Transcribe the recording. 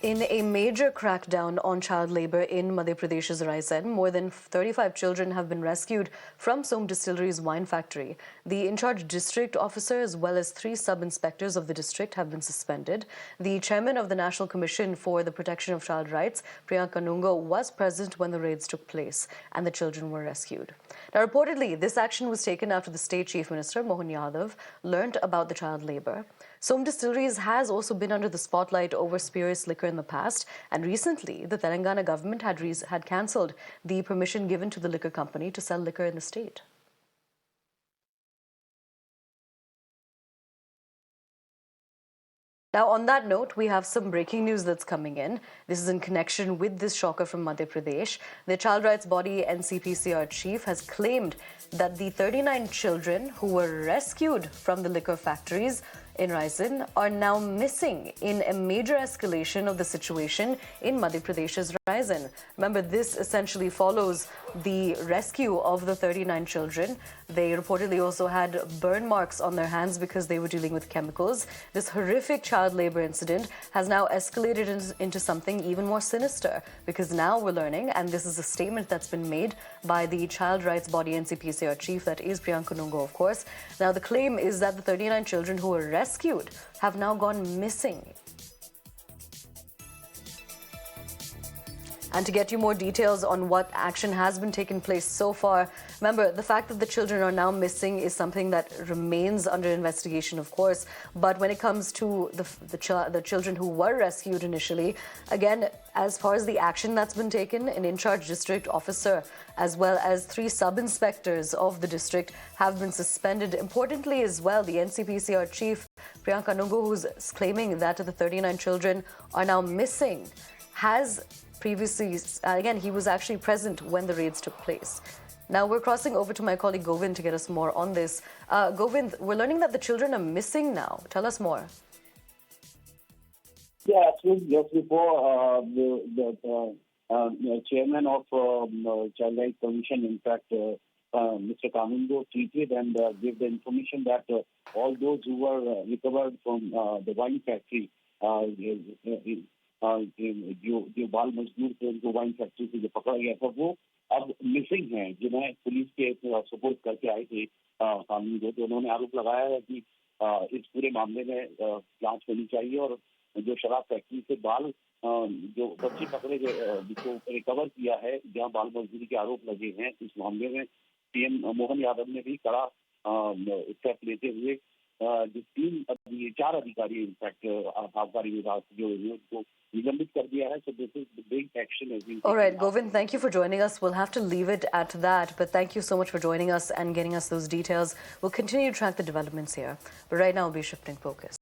In a major crackdown on child labor in Madhya Pradesh's Raisen, more than 35 children have been rescued from Som Distillery's wine factory. The in-charge district officer as well as 3 sub-inspectors of the district have been suspended. The chairman of the National Commission for the Protection of Child Rights, Priyank Kanungo, was present when the raids took place and the children were rescued. Now, reportedly, this action was taken after the state chief minister, Mohan Yadav, learnt about the child labor. Som Distilleries has also been under the spotlight over spurious liquor in the past, and recently the Telangana government had cancelled the permission given to the liquor company to sell liquor in the state. Now, on that note, we have some breaking news that's coming in. This is in connection with this shocker from Madhya Pradesh. The child rights body NCPCR chief has claimed that the 39 children who were rescued from the liquor factories in Raisen are now missing in a major escalation of the situation in Madhya Pradesh's Raisen. Remember, this essentially follows the rescue of the 39 children. They reportedly also had burn marks on their hands because they were dealing with chemicals. This horrific child labor incident has now escalated into something even more sinister, because now we're learning, and this is a statement that's been made by the child rights body NCPCR chief, that is Priyank Kanungo, of course. Now, the claim is that the 39 children who were rescued have now gone missing. And to get you more details on what action has been taking place so far, remember, the fact that the children are now missing is something that remains under investigation, of course. But when it comes to the children who were rescued initially, again, as far as the action that's been taken, an in-charge district officer as well as 3 sub-inspectors of the district have been suspended. Importantly as well, the NCPCR chief, Priyank Kanungo, who's claiming that the 39 children are now missing, has previously, again, he was actually present when the raids took place. Now we're crossing over to my colleague Govind to get us more on this. Govind, we're learning that the children are missing now. Tell us more. Yeah, actually, just before the chairman of Child Rights Commission, in fact, Mr. Kanungo, tweeted and gave the information that all those who were recovered from the wine factory, जो बाल मजदूर थे उनको wine factory से जो पकड़ा गया था, वो अब मिसिंग हैं, जिन्हें पुलिस के सपोर्ट करके आए थे कानून को। तो उन्होंने आरोप लगाया है कि इस पूरे मामले में जांच होनी चाहिए, और जो शराब फैक्ट्री से बाल जो बच्चे पकड़े गए, जिसको रिकवर किया है, जहां बाल मजदूरी के आरोप लगे हैं, इस मामले में सीएम मोहन यादव ने भी कड़ा स्टेप लेते हुए जो 4 अधिकारी इनफैक्ट आबकारी विभाग जो है उनको निलंबित कर दिया है. So this is the big action has been. All right, Govind, thank you for joining us. We'll have to leave it at that, but thank you so much for joining us and getting us those details. We'll continue to track the developments here, but right now we'll be shifting focus.